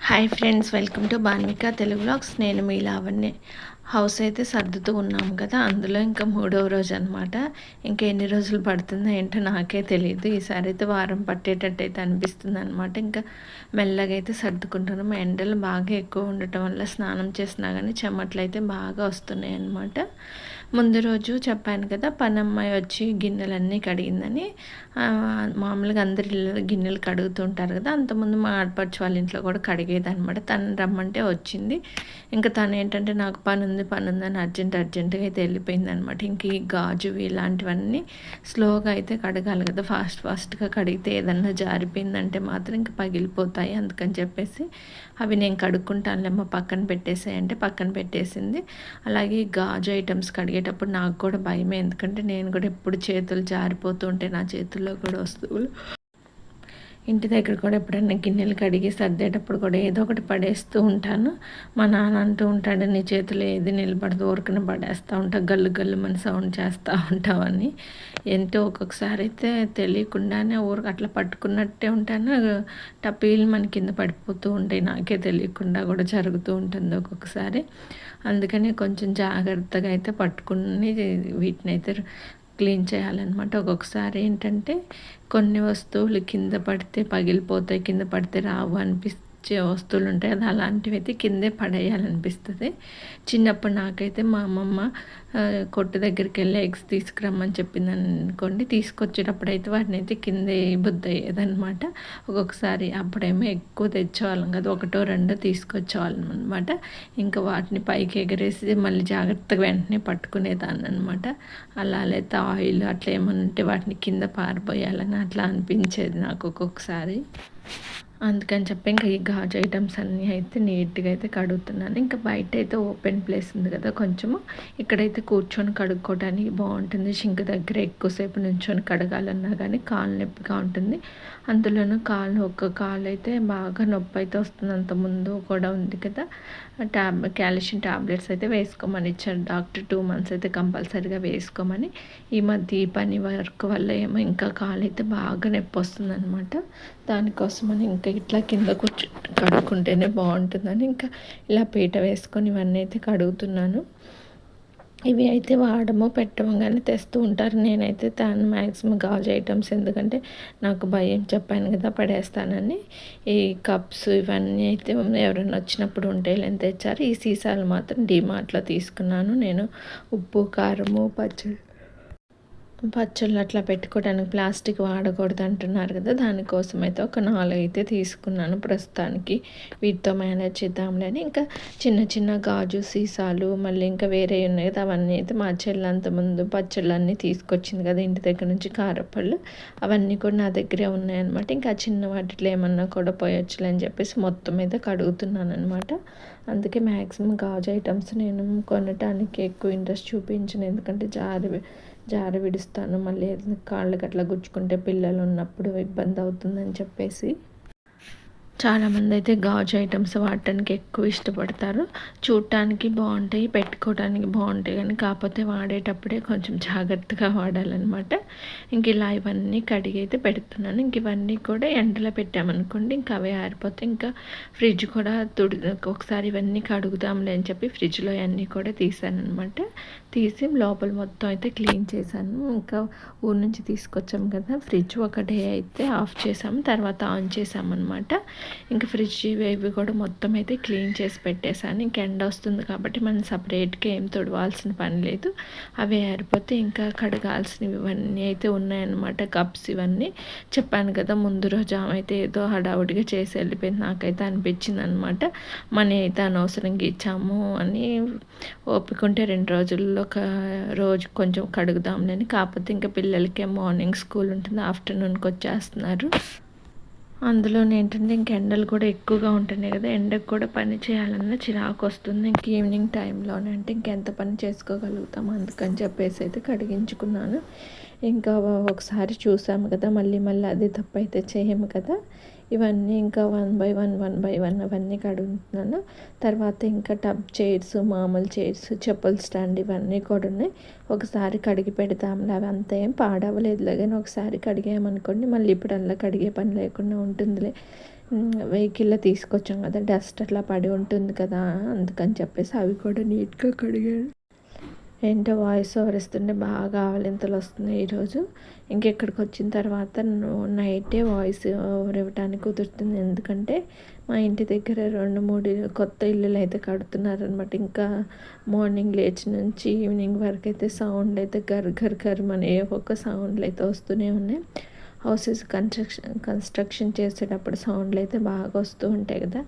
Hi friends, welcome to Banvika Telugu vlogs. నేను మీ Lavanya. House అయితే సర్దుతూ ఉన్నాం కదా, అందులో ఇంకా 3వ రోజు అనమాట. ఇంకా ఎన్ని రోజులు పడుతుందో ఏంటో నాకే తెలియదు. ఈసారి అయితే వారం పట్టేటట్టు అయితే అనిపిస్తుంది అనమాట. ఇంకా మెల్లగా అయితే సర్దుకుంటున్నాం. ఎండలు బాగా ఎక్కువ ఉండటం వల్ల స్నానం చేసినా కానీ చెమటలు అయితే బాగా వస్తున్నాయి అనమాట. ముందు రోజు చెప్పాను కదా, పనమ్మాయి వచ్చి గిన్నెలన్నీ కడిగిందని. మామూలుగా అందరి గిన్నెలు కడుగుతుంటారు కదా, అంతకుముందు మా ఆడపడుచు వాళ్ళ ఇంట్లో కూడా కడిగేదనమాట. తను రమ్మంటే వచ్చింది. ఇంకా తను ఏంటంటే నాకు పని ఉందని అర్జెంటుగా అయితే వెళ్ళిపోయింది అనమాట. ఇంక ఈ గాజువి ఇలాంటివన్నీ స్లోగా అయితే కడగాలి కదా, ఫాస్ట్గా కడిగితే ఏదన్నా జారిపోయిందంటే మాత్రం ఇంకా పగిలిపోతాయి. అందుకని చెప్పేసి అవి నేను కడుక్కుంటానులేమో, పక్కన పెట్టేసాయంటే పక్కన పెట్టేసింది. అలాగే గాజు ఐటమ్స్ కడిగేటప్పుడు నాకు కూడా భయమే, ఎందుకంటే నేను కూడా ఎప్పుడు చేతులు జారిపోతూ ఉంటే నా చేతుల్లో కూడా వస్తువులు. ఇంటి దగ్గర కూడా ఎప్పుడైనా గిన్నెలు కడిగి సర్దేటప్పుడు కూడా ఏదో ఒకటి పడేస్తూ ఉంటాను. మా నాన్న అంటూ ఉంటాడు, నీ చేతులు ఏది నిలబడదు, ఊరికనే పడేస్తూ ఉంటావు, గల్లు మన సౌండ్ చేస్తూ ఉంటావని. ఏంటో ఒక్కొక్కసారి అయితే తెలియకుండానే ఊరికి అట్లా పట్టుకున్నట్టే ఉంటాను, టపీలు మన కింద పడిపోతూ ఉంటాయి. నాకే తెలియకుండా కూడా జరుగుతూ ఉంటుంది ఒక్కొక్కసారి. అందుకని కొంచెం జాగ్రత్తగా అయితే పట్టుకుని వీటిని అయితే క్లీన్ చేయాలన్నమాట. ఒక్కొక్కసారి ఏంటంటే కొన్ని వస్తువులు కింద పడితే పగిలిపోతాయి, కింద పడితే రావు అనిపించే వస్తువులు ఉంటాయి. అది అలాంటివి అయితే కిందే పడేయాలనిపిస్తుంది. చిన్నప్పుడు నాకైతే మా అమ్మమ్మ కొట్టు దగ్గరికి వెళ్ళి ఎగ్స్ తీసుకురమ్మని చెప్పింది అనుకోండి, తీసుకొచ్చేటప్పుడు అయితే వాటిని అయితే కిందే బుద్ధి అయ్యేదనమాట. ఒక్కొక్కసారి అప్పుడేమో ఎక్కువ తెచ్చేవాళ్ళం కదా, ఒకటో రెండో తీసుకొచ్చేవాళ్ళం అనమాట. ఇంకా వాటిని పైకి ఎగరేసి మళ్ళీ జాగ్రత్తగా వెంటనే పట్టుకునేదాన్ని అనమాట. అలా లేకపోతే ఆయిల్ అట్లా ఏమన్నా ఉంటే వాటిని కింద పారిపోయాలని అట్లా అనిపించేది నాకు ఒక్కొక్కసారి. అందుకని చెప్పి ఇంకా ఈ గాజు ఐటమ్స్ అన్నీ అయితే నీట్గా అయితే కడుగుతున్నాను. ఇంకా బయట అయితే ఓపెన్ ప్లేస్ ఉంది కదా కొంచెము, ఇక్కడైతే కూర్చొని కడుక్కోవడానికి బాగుంటుంది. షింక్ దగ్గర ఎక్కువసేపు నుంచొని కడగాలన్నా కానీ కాలు నొప్పిగా ఉంటుంది. అందులోనూ ఒక కాలు అయితే బాగా నొప్పి అయితే వస్తుంది. అంత ముందు కూడా ఉంది కదా, కాల్షియం ట్యాబ్లెట్స్ అయితే వేసుకోమని ఇచ్చారు డాక్టర్. 2 months అయితే కంపల్సరీగా వేసుకోమని. ఈ మధ్య ఈ పని వర్క్ వల్ల ఏమో ఇంకా కాలు అయితే బాగా నొప్పి వస్తుంది అనమాట. దానికోసమని ఇంకా ఇట్లా కింద కడుక్కుంటేనే బాగుంటుందని ఇంకా ఇలా పీట వేసుకొని ఇవన్నీ అయితే కడుగుతున్నాను. ఇవి అయితే వాడమో పెట్టమో కానీ తెస్తూ ఉంటారు. నేనైతే మ్యాక్సిమం గాజు ఐటమ్స్, ఎందుకంటే నాకు భయం, చెప్పాను కదా పడేస్తానని. ఈ కప్స్ ఇవన్నీ అయితే ఎవరైనా వచ్చినప్పుడు ఉంటే లేని తెచ్చారు. ఈ సీసాలు మాత్రం డీమార్ట్లో తీసుకున్నాను నేను. ఉప్పు, కారము, పచ్చళ్ళు అట్లా పెట్టుకోవడానికి ప్లాస్టిక్ వాడకూడదు అంటున్నారు కదా, దానికోసం అయితే ఒక 4 అయితే తీసుకున్నాను ప్రస్తుతానికి. వీటితో మేనేజ్ చేద్దాంలే అని. ఇంకా చిన్న గాజు సీసాలు మళ్ళీ ఇంకా వేరే ఉన్నాయి కదా, అవన్నీ అయితే మా చెల్లి అంతకుముందు పచ్చళ్ళు అన్నీ తీసుకొచ్చింది కదా ఇంటి దగ్గర నుంచి, కారపళ్ళు అవన్నీ కూడా నా దగ్గరే ఉన్నాయన్నమాట. ఇంకా చిన్న వాటిలో ఏమన్నా కూడా పోయొచ్చులే అని చెప్పేసి మొత్తం అయితే కడుగుతున్నాను అనమాట. అందుకే మ్యాక్సిమం గాజు ఐటమ్స్ నేను కొనటానికి ఎక్కువ ఇంట్రెస్ట్ చూపించను, ఎందుకంటే జార విడుస్తాను, మళ్ళీ కాళ్ళకి అట్లా గుచ్చుకుంటే పిల్లలు ఉన్నప్పుడు ఇబ్బంది అవుతుందని చెప్పేసి. చాలామంది అయితే గాజు ఐటమ్స్ వాడటానికి ఎక్కువ ఇష్టపడతారు. చూడటానికి బాగుంటాయి, పెట్టుకోవడానికి బాగుంటాయి, కానీ కాకపోతే వాడేటప్పుడే కొంచెం జాగ్రత్తగా వాడాలన్నమాట. ఇంక ఇలా ఇవన్నీ కడిగి అయితే పెడుతున్నాను. ఇంక ఇవన్నీ కూడా ఎండలో పెట్టామనుకోండి, ఇంకా అవే ఆరిపోతాయి. ఇంకా ఫ్రిడ్జ్ కూడా ఒకసారి ఇవన్నీ కడుగుదాంలే అని చెప్పి ఫ్రిడ్జ్లో అన్నీ కూడా తీసానమాట. తీసి లోపల మొత్తం అయితే క్లీన్ చేశాను. ఇంకా ఊరి నుంచి తీసుకొచ్చాము కదా, ఫ్రిడ్జ్ ఒక డే అయితే ఆఫ్ చేసాము, తర్వాత ఆన్ చేసామన్నమాట. ఇంకా ఫ్రిడ్జ్ ఇవి కూడా మొత్తం అయితే క్లీన్ చేసి పెట్టేశాను. ఇంక ఎండ వస్తుంది కాబట్టి మనం సపరేట్గా ఏం తొడవాల్సిన పని లేదు. అవి ఆరిపోతే ఇంకా కడగాల్సినవి ఇవన్నీ అయితే ఉన్నాయన్నమాట. కప్స్ ఇవన్నీ చెప్పాను కదా, ముందు రోజు ఆమె అయితే ఏదో హడావుడిగా చేసి వెళ్ళిపోయింది. నాకైతే అనిపించింది అనమాట, మనీ అయితే అనవసరంగా ఇచ్చాము అని. ఓపికంటే 2 రోజుల్లో ఒక రోజు కొంచెం కడుగుదాంలేని. కాకపోతే ఇంకా పిల్లలకే మార్నింగ్ స్కూల్ ఉంటుంది, ఆఫ్టర్నూన్కి వచ్చేస్తున్నారు. అందులో ఏంటంటే ఇంక ఎండలు కూడా ఎక్కువగా ఉంటున్నాయి కదా, ఎండకు కూడా పని చేయాలన్నా చిరాకు వస్తుంది. ఇంక ఈవినింగ్ టైంలోనే అంటే ఇంకెంత పని చేసుకోగలుగుతాం, అందుకని చెప్పేసి అయితే కడిగించుకున్నాను. ఇంకా ఒకసారి చూసాము కదా, మళ్ళీ అదే తప్పు అయితే చేయము కదా. ఇవన్నీ ఇంకా 1 by 1 అవన్నీ కడుగుతున్నాను. తర్వాత ఇంకా టబ్ చైర్స్, మామూలు చైర్స్, చెప్పుల స్టాండ్ ఇవన్నీ కూడా ఉన్నాయి. ఒకసారి కడిగి పెడతాంలే, అవి అంత ఏం పాడవలేదులే, కానీ ఒకసారి కడిగామనుకోండి మళ్ళీ ఇప్పుడల్లా కడిగే పని లేకుండా ఉంటుందిలే. వెహికల్‌లో తీసుకొచ్చాం కదా! డస్ట్ అట్లా పడి ఉంటుంది కదా! అందుకని చెప్పేసి అవి కూడా నీట్‌గా కడిగాను. ఏంటో వాయిస్ ఓవర్ ఇస్తుంటే బాగా ఆవలింతలు వస్తున్నాయి ఈరోజు. ఇంకెక్కడికి వచ్చిన తర్వాత నైటే వాయిస్ ఓవర్ ఇవ్వటానికి కుదురుతుంది. ఎందుకంటే మా ఇంటి దగ్గర 2, 3 కొత్త ఇల్లులు అయితే కడుతున్నారనమాట. ఇంకా మార్నింగ్ లేచి నుంచి ఈవినింగ్ వరకు అయితే సౌండ్ అయితే గర్ గర్ గర్మని ఏవో ఒక సౌండ్లు అయితే వస్తూనే ఉన్నాయి. హౌసెస్ కన్స్ట్రక్షన్ చేసేటప్పుడు సౌండ్లు అయితే బాగా వస్తూ ఉంటాయి కదా!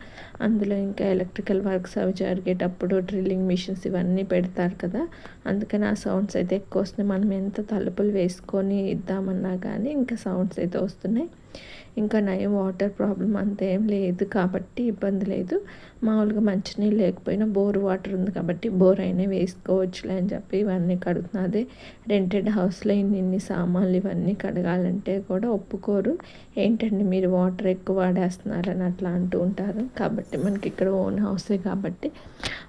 అందులో ఇంకా ఎలక్ట్రికల్ వర్క్స్ అవి జరిగేటప్పుడు డ్రిల్లింగ్ మిషన్స్ ఇవన్నీ పెడతారు కదా! అందుకని ఆ సౌండ్స్ అయితే ఎక్కువ వస్తున్నాయి. మనం ఎంత తలుపులు వేసుకొని ఇద్దామన్నా కానీ ఇంకా సౌండ్స్ అయితే వస్తున్నాయి. ఇంకా నయం వాటర్ ప్రాబ్లం అంత ఏం లేదు కాబట్టి ఇబ్బంది లేదు. మామూలుగా మంచినీళ్ళు లేకపోయినా బోర్ వాటర్ ఉంది కాబట్టి బోర్ అయినా వేసుకోవచ్చులే అని చెప్పి ఇవన్నీ కడుగుతున్నా. అదే రెంటెడ్ హౌస్లో ఇన్ని సామాన్లు ఇవన్నీ కడగాలంటే కూడా ఒప్పుకోరు. ఏంటండి మీరు వాటర్ ఎక్కువ వాడేస్తున్నారని అట్లా అంటూ ఉంటారు. కాబట్టి మనకి ఇక్కడ ఓన్ హౌసే కాబట్టి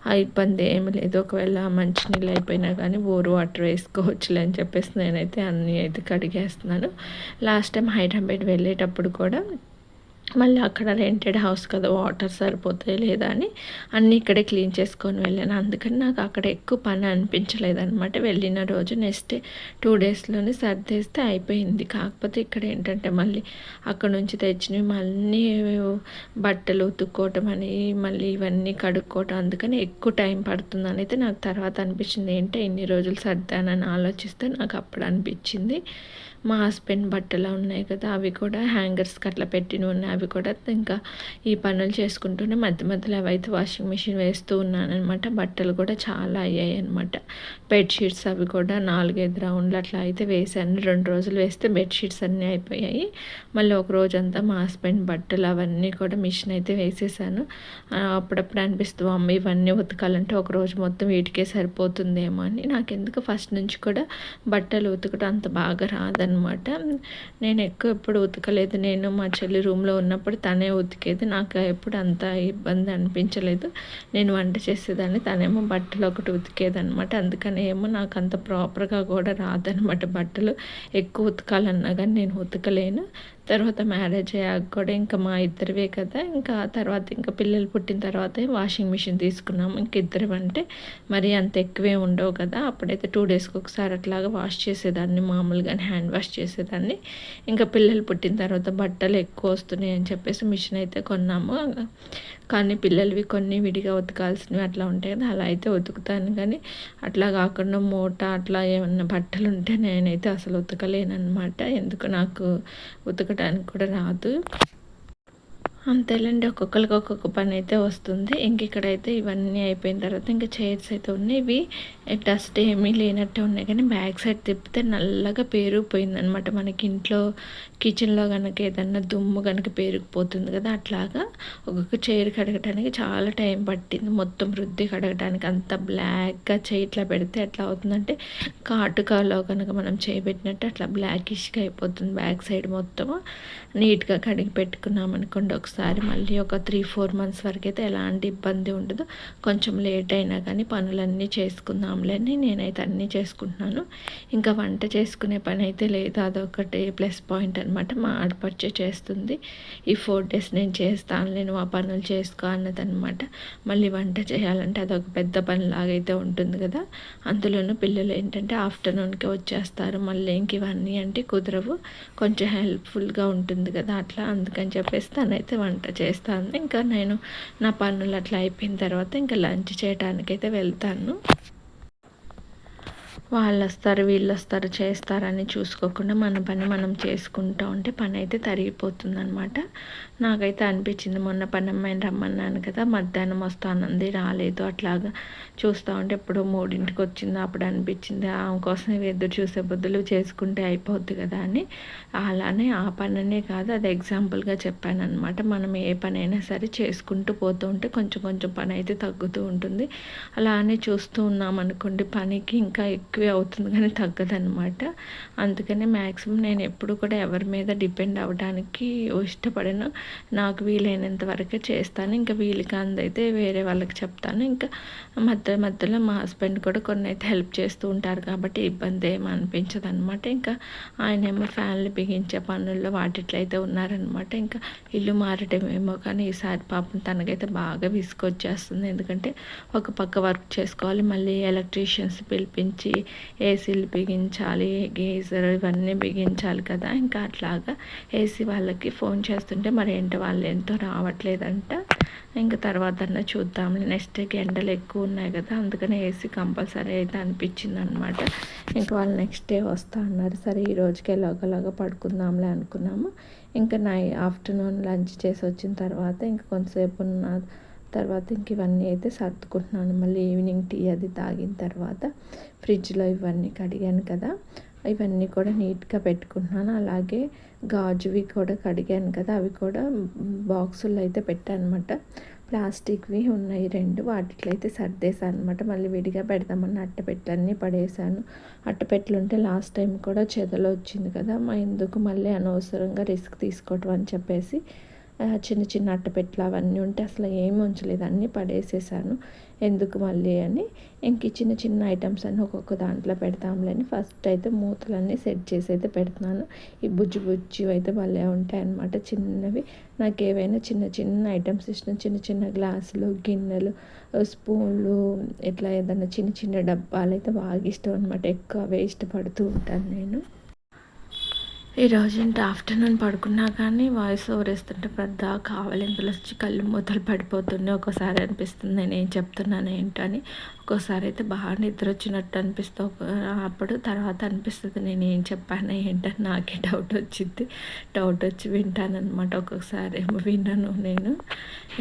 ఆ ఇబ్బంది ఏమి లేదు. ఒకవేళ మంచినీళ్ళు అయిపోయినా కానీ బోర్ వాటర్ వేసుకోవచ్చులే అని చెప్పేసి నేనైతే అన్నీ అయితే కడిగేస్తున్నాను. లాస్ట్ టైం హైదరాబాద్ వెళ్ళేటప్పుడు కూడా మళ్ళీ అక్కడ రెంటెడ్ హౌస్ కదా, వాటర్ సరిపోతాయి లేదా అని అన్నీ ఇక్కడే క్లీన్ చేసుకొని వెళ్ళాను. అందుకని నాకు అక్కడ ఎక్కువ పని అనిపించలేదన్నమాట. వెళ్ళిన రోజు నెక్స్ట్ 2 డేస్లోనే సర్దేస్తే అయిపోయింది. కాకపోతే ఇక్కడ ఏంటంటే మళ్ళీ అక్కడ నుంచి తెచ్చినవి మళ్ళీ బట్టలు ఉతుక్కోవటం అని మళ్ళీ ఇవన్నీ కడుక్కోవటం, అందుకని ఎక్కువ టైం పడుతుందని అయితే నాకు తర్వాత అనిపించింది. ఏంటంటే ఇన్ని రోజులు సర్దానని ఆలోచిస్తే నాకు అప్పుడు అనిపించింది. మా హస్బెండ్ బట్టలు ఉన్నాయి కదా, అవి కూడా హ్యాంగర్స్కి అట్లా పెట్టినవి ఉన్నాయి. అవి కూడా ఇంకా ఈ పనులు చేసుకుంటూనే మధ్య మధ్యలో అవైతే వాషింగ్ మిషన్ వేస్తూ ఉన్నానమాట. బట్టలు కూడా చాలా అయ్యాయి అనమాట. బెడ్షీట్స్ అవి కూడా 4-5 రౌండ్లు అట్లా అయితే వేసాను. 2 రోజులు వేస్తే బెడ్షీట్స్ అన్నీ అయిపోయాయి. మళ్ళీ ఒక రోజంతా మా హస్బెండ్ బట్టలు అవన్నీ కూడా మిషన్ అయితే వేసేసాను. అప్పుడప్పుడు అనిపిస్తూ అమ్మ ఇవన్నీ ఉతకాలంటే ఒక రోజు మొత్తం వీటికే సరిపోతుందేమో అని. నాకెందుకు ఫస్ట్ నుంచి కూడా బట్టలు ఉతకడం అంత బాగా రాదనమాట. నేను ఎప్పుడు ఉతకలేదు. నేను మా చెల్లి రూమ్లో ఉన్నప్పుడు తనే ఉతికేది. నాకు ఎప్పుడు అంత ఇబ్బంది అనిపించలేదు. నేను వంట చేసేదాన్ని, తనేమో బట్టలు ఒకటి ఉతికేదనమాట. అందుకని ఏమో నాకు అంత ప్రాపర్గా కూడా రాదనమాట. బట్టలు ఎక్కువ ఉతకాలన్నా కానీ నేను ఉతకలేను. తర్వాత మ్యారేజ్ అయ్యాక కూడా ఇంకా మా ఇద్దరివే కదా, ఇంకా తర్వాత ఇంకా పిల్లలు పుట్టిన తర్వాతే వాషింగ్ మిషన్ తీసుకున్నాము. ఇంక ఇద్దరు అంటే మరీ అంత ఎక్కువే ఉండవు కదా. అప్పుడైతే 2 డేస్కి ఒకసారి అట్లాగా వాష్ చేసేదాన్ని, మామూలుగానే హ్యాండ్ వాష్ చేసేదాన్ని. ఇంకా పిల్లలు పుట్టిన తర్వాత బట్టలు ఎక్కువ వస్తున్నాయి అని చెప్పేసి మిషన్ అయితే కొన్నాము. కానీ పిల్లలవి కొన్ని విడిగా ఉతకాల్సినవి అట్లా ఉంటాయి కదా, అలా అయితే ఉతుకుతాను. కానీ అట్లా కాకుండా మూట అట్లా ఏమన్నా బట్టలు ఉంటే నేనైతే అసలు ఉతకలేనమాట. ఎందుకు నాకు ఉతకడానికి కూడా రాదు. అంతేలేండి, ఒక్కొక్కరికి ఒక్కొక్క పని అయితే వస్తుంది. ఇంక ఇక్కడైతే ఇవన్నీ అయిపోయిన తర్వాత ఇంకా చైర్స్ అయితే ఉన్నాయి. ఇవి డస్ట్ ఏమీ లేనట్టే ఉన్నాయి, కానీ బ్యాక్ సైడ్ తిప్పితే నల్లగా పేరుకుపోయిందనమాట. మనకి ఇంట్లో కిచెన్లో కనుక ఏదన్నా దుమ్ము కనుక పేరుకుపోతుంది కదా, అట్లాగా ఒక్కొక్క చైర్ కడగటానికి చాలా టైం పట్టింది. మొత్తం రుద్ది కడగటానికి అంత బ్లాక్గా ఇట్లా పెడితే ఎట్లా అవుతుందంటే కాటుకాలో కనుక మనం చేయబెట్టినట్టు అట్లా బ్లాకిష్గా అయిపోతుంది. బ్యాక్ సైడ్ మొత్తం నీట్గా కడిగి పెట్టుకున్నాం అనుకోండి ఒకసారి, మళ్ళీ ఒక 3-4 మంత్స్ వరకు అయితే ఎలాంటి ఇబ్బంది ఉండదు. కొంచెం లేట్ అయినా కానీ పనులన్నీ చేసుకుందాంలే అని నేనైతే అన్నీ చేసుకుంటున్నాను. ఇంకా వంట చేసుకునే పని అయితే లేదు, అదొకటి ప్లస్ పాయింట్ అనమాట. మా ఆడపడిచే చేస్తుంది. ఈ 4 డేస్ నేను చేస్తాను, నేను ఆ పనులు చేసుకో అన్నదనమాట. మళ్ళీ వంట చేయాలంటే అదొక పెద్ద పనిలాగా అయితే ఉంటుంది కదా. అందులోనూ పిల్లలు ఏంటంటే ఆఫ్టర్నూన్కి వచ్చేస్తారు, మళ్ళీ ఇంక ఇవన్నీ అంటే కుదరవు. కొంచెం హెల్ప్ఫుల్గా ఉంటుంది కదా అట్లా, అందుకని చెప్పేసి తనైతే వంట చేస్తాను. ఇంకా నేను నా పనులు అట్లా అయిపోయిన తర్వాత ఇంకా లంచ్ చేయడానికైతే వెళ్తాను. వాళ్ళు వస్తారు వీళ్ళు వస్తారు చేస్తారని చూసుకోకుండా మన పని మనం చేసుకుంటూ ఉంటే పని అయితే తరిగిపోతుందనమాట. నాకైతే అనిపించింది, మొన్న పని అమ్మాయిని రమ్మన్నాను కదా, మధ్యాహ్నం వస్తానంది రాలేదు. అట్లాగా చూస్తూ ఉంటే ఎప్పుడో 3ంటికి వచ్చింది. అప్పుడు అనిపించింది ఆమె కోసం ఎదురు చూసే బదులు చేసుకుంటే అయిపోద్ది కదా అని. అలానే ఆ పననే కాదు, అది ఎగ్జాంపుల్గా చెప్పాను అనమాట. మనం ఏ పనైనా సరే చేసుకుంటూ పోతూ ఉంటే కొంచెం కొంచెం పని అయితే తగ్గుతూ ఉంటుంది. అలానే చూస్తూ ఉన్నాం అనుకోండి, పనికి ఇంకా ఎక్కువే అవుతుంది కానీ తగ్గదనమాట. అందుకని మ్యాక్సిమం నేను ఎప్పుడు కూడా ఎవరి మీద డిపెండ్ అవ్వడానికి ఇష్టపడను. నాకు వీలైనంత వరకే చేస్తాను. ఇంకా వీలు కానిదైతే వేరే వాళ్ళకి చెప్తాను. ఇంకా మధ్యలో మా హస్బెండ్ కూడా కొన్ని అయితే హెల్ప్ చేస్తూ ఉంటారు కాబట్టి ఇబ్బంది ఏమి అనిపించదు అనమాట. ఇంకా ఆయనేమో ఫ్యాన్లు బిగించే పనుల్లో వాటిట్లో అయితే ఉన్నారనమాట. ఇంకా ఇల్లు మారటమేమో కానీ ఈసారి పాపం తనకైతే బాగా విసుగొచ్చేస్తుంది. ఎందుకంటే ఒక పక్క వర్క్ చేసుకోవాలి, మళ్ళీ ఎలక్ట్రీషియన్స్ పిలిపించి ఏసీలు బిగించాలి, గీజర్ ఇవన్నీ బిగించాలి కదా. ఇంకా అట్లాగా ఏసీ వాళ్ళకి ఫోన్ చేస్తుంటే మరి ఏంటో వాళ్ళు ఎంతో రావట్లేదంట. ఇంకా తర్వాత చూద్దాంలే, నెక్స్ట్ డేకి ఎండలు ఎక్కువ ఉన్నాయి కదా, అందుకని ఏసీ కంపల్సరీ అయితే అనిపించింది అనమాట. ఇంకా వాళ్ళు నెక్స్ట్ డే వస్తా అన్నారు. సరే ఈ రోజుకి ఎలాగోలాగా పడుకుందాంలే అనుకున్నాము. ఇంకా ఆఫ్టర్నూన్ లంచ్ చేసి వచ్చిన తర్వాత ఇంకా కొంతసేపు ఉన్న తర్వాత ఇంక ఇవన్నీ అయితే సర్దుకుంటున్నాను. మళ్ళీ ఈవినింగ్ టీ అది తాగిన తర్వాత ఫ్రిడ్జ్లో ఇవన్నీ కడిగాను కదా, ఇవన్నీ కూడా నీట్గా పెట్టుకుంటున్నాను. అలాగే గాజువి కూడా కడిగాను కదా, అవి కూడా బాక్సుల్లో అయితే పెట్టాను అనమాట. ప్లాస్టిక్వి ఉన్నాయి 2, వాటిలో అయితే సర్దేశాను అనమాట. మళ్ళీ విడిగా పెడదామని అట్టపెట్టలన్నీ పడేసాను. అట్టపెట్టలు ఉంటే లాస్ట్ టైం కూడా చెదలు వచ్చింది కదా, ఎందుకు మళ్ళీ అనవసరంగా రిస్క్ తీసుకోవటం అని చెప్పేసి చిన్న చిన్న అట్టపెట్టలు అవన్నీ ఉంటే అసలు ఏమి ఉంచలేదు, అన్నీ పడేసేసాను. ఎందుకు మళ్ళీ అని ఇంక చిన్న చిన్న ఐటమ్స్ అన్నీ ఒక్కొక్క దాంట్లో పెడతాంలే అని ఫస్ట్ అయితే మూతలన్నీ సెట్ చేసి అయితే పెడుతున్నాను. ఈ బుజ్జి అయితే భలే ఉంటాయి అన్నమాట, చిన్నవి. నాకు ఏవైనా చిన్న చిన్న ఐటమ్స్ ఇష్టం. చిన్న చిన్న గ్లాసులు, గిన్నెలు, స్పూన్లు, ఇట్లా ఏదైనా చిన్న చిన్న డబ్బాలు అయితే బాగా ఇష్టం అనమాట. ఎక్కువ అవే ఇష్టపడుతూ ఉంటాను నేను. ఈరోజు ఇంత ఆఫ్టర్నూన్ పడుకున్నా కానీ వాయిస్ ఓవర్ వేస్తుంటే పెద్ద కావాలింతలు వచ్చి కళ్ళు మూతలు పడిపోతుండే. ఒక్కోసారి అనిపిస్తుంది నేను ఏం చెప్తున్నాను ఏంటని. ఒక్కోసారి అయితే బాగా నిద్ర వచ్చినట్టు అనిపిస్తుంది. అప్పుడు తర్వాత అనిపిస్తుంది నేను ఏం చెప్పాను ఏంటని నాకే డౌట్ వచ్చి వింటానమాట. ఒక్కొక్కసారి ఏమో విన్నాను నేను.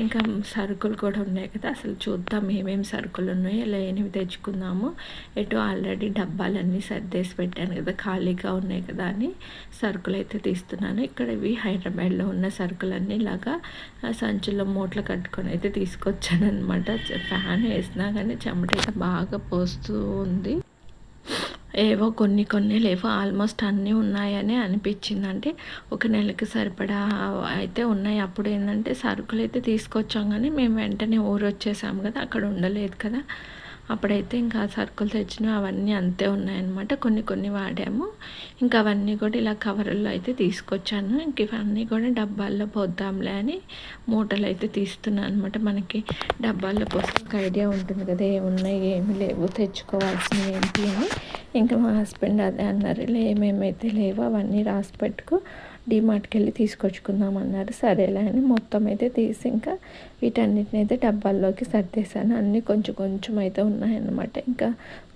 ఇంకా సరుకులు కూడా ఉన్నాయి కదా, అసలు చూద్దాం ఏమేమి సరుకులు ఉన్నాయో, లేనివి తెచ్చుకుందాము. ఎటు ఆల్రెడీ డబ్బాలన్నీ సర్దేసి పెట్టాను కదా, ఖాళీగా ఉన్నాయి కదా అని సరుకులు అయితే తీస్తున్నాను. ఇక్కడ ఇవి హైదరాబాద్లో ఉన్న సరుకులన్నీ ఇలాగా సంచుల్లో మూటలు కట్టుకొని అయితే తీసుకొచ్చాను అనమాట. ఫ్యాన్ వేసినా కానీ చెమట అయితే బాగా పోస్తూ ఉంది. ఏవో కొన్ని లేవో ఆల్మోస్ట్ అన్నీ ఉన్నాయని అనిపించింది. అంటే ఒక నెలకి సరిపడా అయితే ఉన్నాయి. అప్పుడు ఏంటంటే సరుకులు అయితే తీసుకొచ్చాం కానీ మేము వెంటనే ఊరు వచ్చేసాము కదా, అక్కడ ఉండలేదు కదా. అప్పుడైతే ఇంకా సరుకులు తెచ్చినవి అవన్నీ అంతే ఉన్నాయన్నమాట. కొన్ని వాడాము. ఇంకా అవన్నీ కూడా ఇలా కవర్లో అయితే తీసుకొచ్చాను. ఇంక ఇవన్నీ కూడా డబ్బాల్లో పోద్దాంలే అని మూటలు అయితే తీస్తున్నాను అనమాట. మనకి డబ్బాల్లో పోస్తే ఒక ఐడియా ఉంటుంది కదా, ఏమున్నాయి ఏమి లేవు, తెచ్చుకోవాల్సినవి ఏంటి అని. ఇంకా మా హస్బెండ్ అదే అన్నారు, ఏమేమైతే లేవో అవన్నీ రాసి పెట్టుకో, డీమార్ట్కి వెళ్ళి తీసుకొచ్చుకుందాం అన్నారు. సరేలే అని మొత్తం అయితే తీసి ఇంకా వీటన్నిటిని అయితే డబ్బాల్లోకి సర్దేశాను. అన్నీ కొంచెం అయితే ఉన్నాయన్నమాట. ఇంకా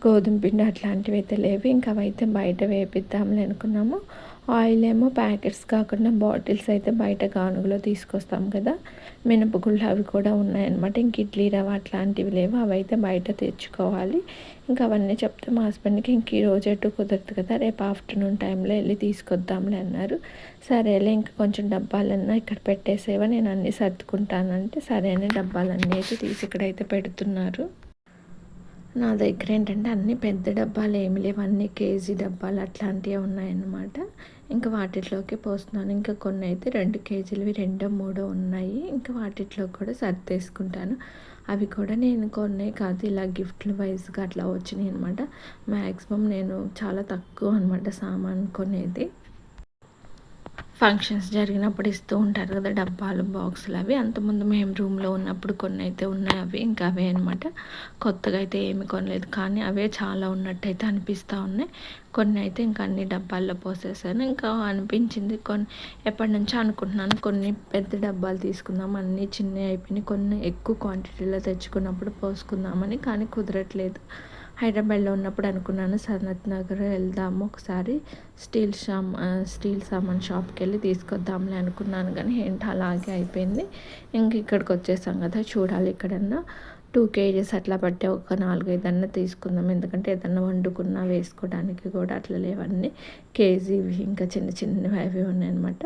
గోధుమ పిండి అట్లాంటివి అయితే లేవు. ఇంకా అవైతే బయట వేపిద్దాంలే అనుకున్నాము. ఆయిల్ ఏమో ప్యాకెట్స్ కాకుండా బాటిల్స్ అయితే బయట గానుగులో తీసుకొస్తాం కదా, మినపగుళ్ళు అవి కూడా ఉన్నాయన్నమాట. ఇంక ఇడ్లీ రవ్వ అట్లాంటివి లేవు, అవైతే బయట తెచ్చుకోవాలి. ఇంకా అవన్నీ చెప్తే మా హస్బెండ్కి ఇంక ఈ రోజు ఎటు కుదరదు కదా, రేపు ఆఫ్టర్నూన్ టైంలో వెళ్ళి తీసుకొద్దాంలే అన్నారు. సరేలే ఇంకా కొంచెం డబ్బాలన్నా ఇక్కడ పెట్టేసేవా, నేను అన్నీ సర్దుకుంటానంటే సరే అని డబ్బాలన్నీ అయితే తీసి ఇక్కడైతే పెడుతున్నారు. నా దగ్గర ఏంటంటే అన్నీ పెద్ద డబ్బాలు ఏమి లేవు, అన్నీ కేజీ డబ్బాలు అట్లాంటివి ఉన్నాయన్నమాట. ఇంకా వాటిలోకి పోస్తున్నాను. ఇంకా కొన్ని అయితే 2 కేజీలవి 2, 3 ఉన్నాయి. ఇంకా వాటిలో కూడా సర్దేసుకుంటాను. అవి కూడా నేను కొన్నే కాదు, ఇలా గిఫ్ట్లు వైజ్గా అట్లా వచ్చినాయి అనమాట. మ్యాక్సిమం నేను చాలా తక్కువ అనమాట సామాన్ కొనేది. ఫంక్షన్స్ జరిగినప్పుడు ఇస్తూ ఉంటారు కదా డబ్బాలు, బాక్సులు, అవి అంతకుముందు మేము రూమ్లో ఉన్నప్పుడు కొన్ని అయితే ఉన్నాయి. అవి ఇంకా అవే అనమాట. కొత్తగా అయితే ఏమి కొనలేదు, కానీ అవే చాలా ఉన్నట్టయితే అనిపిస్తూ ఉన్నాయి. కొన్ని అయితే ఇంకా అన్ని డబ్బాల్లో పోసేసాను. ఇంకా అనిపించింది ఎప్పటి నుంచో అనుకుంటున్నాను కొన్ని పెద్ద డబ్బాలు తీసుకుందాం, అన్నీ చిన్నవి అయిపోయినాయి. కొన్ని ఎక్కువ క్వాంటిటీలో తెచ్చుకున్నప్పుడు పోసుకుందామని, కానీ కుదరట్లేదు. హైదరాబాద్లో ఉన్నప్పుడు అనుకున్నాను సనత్ నగర్ వెళ్దాము ఒకసారి, స్టీల్ సామాన్ షాప్కి వెళ్ళి తీసుకొద్దాంలే అనుకున్నాను, కానీ ఏంటో అలాగే అయిపోయింది. ఇంక ఇక్కడికి వచ్చేసాం కదా, చూడాలి ఎక్కడన్నా 2 కేజీస్ అట్లా పట్టే ఒక 4, 5 అన్నా తీసుకుందాం. ఎందుకంటే ఏదన్నా వండుకున్నా వేసుకోవడానికి కూడా అట్లా లేవన్నీ కేజీవి ఇంకా చిన్న చిన్నవి అవి ఉన్నాయన్నమాట.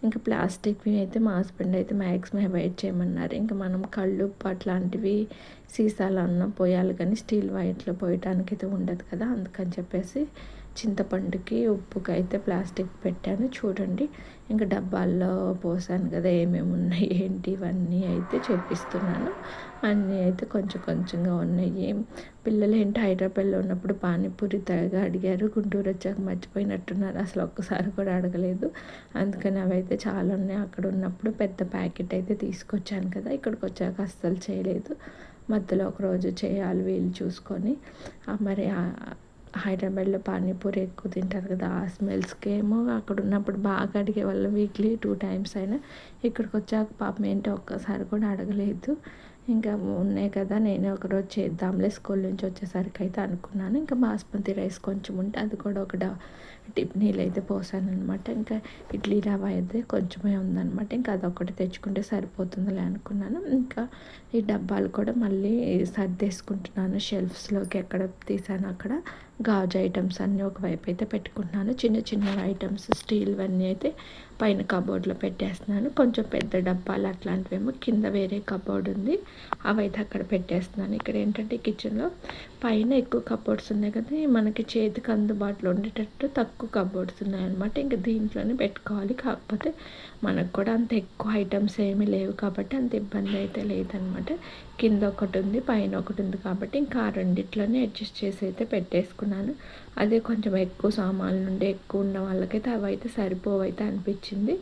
ఇంకా ప్లాస్టిక్వి అయితే మా హస్బెండ్ అయితే మ్యాక్సిమం అవాయిడ్ చేయమన్నారు. ఇంకా మనం కళ్ళుప్పు అట్లాంటివి సీసాలు అన్నం పోయాలి కానీ స్టీల్ వైట్లో పోయటానికి అయితే ఉండదు కదా, అందుకని చెప్పేసి చింతపండుకి ఉప్పుకి అయితే ప్లాస్టిక్ పెట్టాను. చూడండి ఇంకా డబ్బాల్లో పోసాను కదా, ఏమేమి ఉన్నాయి ఏంటి ఇవన్నీ అయితే చూపిస్తున్నాను. అన్నీ అయితే కొంచెం కొంచెంగా ఉన్నాయి. పిల్లలు ఏంటి హైదరాబాద్లో ఉన్నప్పుడు పానీపూరి తెగ అడిగారు, గుంటూరు వచ్చాక మర్చిపోయినట్టున్నారు, అసలు ఒక్కసారి కూడా అడగలేదు. అందుకని అవి అయితే చాలా ఉన్నాయి. అక్కడ ఉన్నప్పుడు పెద్ద ప్యాకెట్ అయితే తీసుకొచ్చాను కదా, ఇక్కడికి వచ్చాక అస్సలు చేయలేదు. మధ్యలో ఒకరోజు చేయాలి వీలు చూసుకొని. మరి హైదరాబాద్లో పానీపూరి ఎక్కువ తింటారు కదా, ఆ స్మెల్స్కి ఏమో అక్కడ ఉన్నప్పుడు బాగా అడిగేవాళ్ళం, వీక్లీ 2 టైమ్స్ అయినా. ఇక్కడికి వచ్చాక పాపం ఏంటో ఒక్కసారి కూడా అడగలేదు. ఇంకా ఉన్నాయి కదా, నేనే ఒకరోజు చేద్దాంలే స్కూల్ నుంచి వచ్చేసరికి అయితే అనుకున్నాను. ఇంకా బాస్మతి రైస్ కొంచెం ఉంటే అది కూడా ఒక టిప్ నీళ్ళు అయితే పోసాను అనమాట. ఇంకా ఇడ్లీ రవ్వ అయితే కొంచెమే ఉందన్నమాట. ఇంకా అదొకటి తెచ్చుకుంటే సరిపోతుందిలే అనుకున్నాను. ఇంకా ఈ డబ్బాలు కూడా మళ్ళీ సర్దేసుకుంటున్నాను షెల్ఫ్స్లోకి, ఎక్కడ తీసాను అక్కడ గాజు ఐటమ్స్ అన్నీ ఒకవైపు అయితే పెట్టుకుంటున్నాను. చిన్న చిన్న ఐటమ్స్ స్టీల్వన్నీ అయితే పైన కబోర్డ్లో పెట్టేస్తున్నాను. కొంచెం పెద్ద డబ్బాలు అట్లాంటివేమో కింద వేరే కబోర్డ్ ఉంది, అవైతే అక్కడ పెట్టేస్తున్నాను. ఇక్కడ ఏంటంటే కిచెన్లో పైన ఎక్కువ కబోర్డ్స్ ఉన్నాయి కదా, మనకి చేతికి అందుబాటులో ఉండేటట్టు తక్కువ కబోర్డ్స్ ఉన్నాయన్నమాట. ఇంకా దీంట్లోనే పెట్టుకోవాలి. కాకపోతే మనకు కూడా అంత ఎక్కువ ఐటమ్స్ ఏమీ లేవు కాబట్టి అంత ఇబ్బంది అయితే లేదనమాట. కింద ఒకటి ఉంది, పైన ఒకటి ఉంది కాబట్టి ఇంకా ఆ రెండిట్లోనే అడ్జస్ట్ చేసి అయితే పెట్టేసుకున్నాను. అదే కొంచెం ఎక్కువ సామాన్లు నుండి ఎక్కువ ఉన్న వాళ్ళకైతే అవి అయితే సరిపోవైతే అనిపించింది.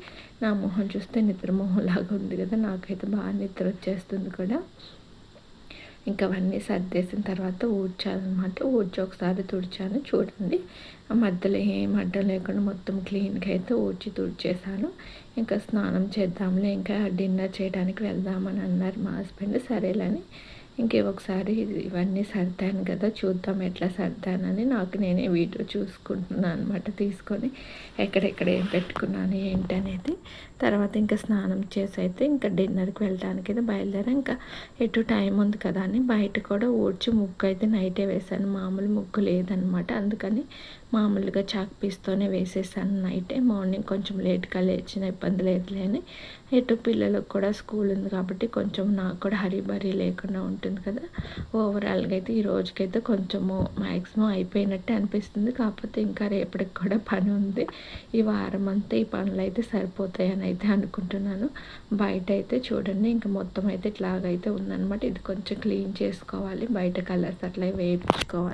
నా మొహం చూస్తే నిద్ర మొహంలాగా ఉంది కదా, నాకైతే బాగా నిద్ర వచ్చేస్తుంది కూడా. ఇంకా అవన్నీ సర్దేసిన తర్వాత ఊడ్చాలన్నమాట. ఊడ్చి ఒకసారి తుడిచాను. చూడండి ఆ మధ్యలో ఏం అడ్డం లేకుండా మొత్తం క్లీన్గా అయితే ఊడ్చి తుడిచేసాను. ఇంకా స్నానం చేద్దాంలే, ఇంకా డిన్నర్ చేయడానికి వెళ్దామని అన్నారు మా హస్బెండ్. సరేలని ఒకసారి ఇవన్నీ సర్దాను కదా, చూద్దాం ఎట్లా సర్దానని నాకు నేనే వీడియో చూసుకుంటున్నాను అనమాట, తీసుకొని ఎక్కడెక్కడ ఏం పెట్టుకున్నాను ఏంటనేది. తర్వాత ఇంకా స్నానం చేసి అయితే ఇంకా డిన్నర్కి వెళ్ళడానికి అయితే బయలుదేరా. ఇంకా ఎటు టైం ఉంది కదా అని బయట కూడా ఊడ్చి ముగ్గు అయితే నైటే వేశాను. మామూలు ముగ్గు లేదనమాట, అందుకని మామూలుగా చాక్ పీస్తోనే వేసేసాను నైటే. మార్నింగ్ కొంచెం లేట్గా లేచిన ఇబ్బంది లేదులే అని. ఎటు పిల్లలకు కూడా స్కూల్ ఉంది కాబట్టి కొంచెం నాకు కూడా హరీబరీ లేకుండా ఉంటుంది కదా. ఓవరాల్గా అయితే ఈ రోజుకైతే కొంచెము మ్యాక్సిమం అయిపోయినట్టే అనిపిస్తుంది. కాకపోతే ఇంకా రేపటికి కూడా పని ఉంది. ఈ వారం అంతా ఈ పనులు అయితే సరిపోతాయని అయితే అనుకుంటున్నాను. బయట అయితే చూడండి ఇంకా మొత్తం అయితే ఇట్లాగైతే ఉందన్నమాట. ఇది కొంచెం క్లీన్ చేసుకోవాలి, బయట కలర్స్ అట్లా వేయించుకోవాలి.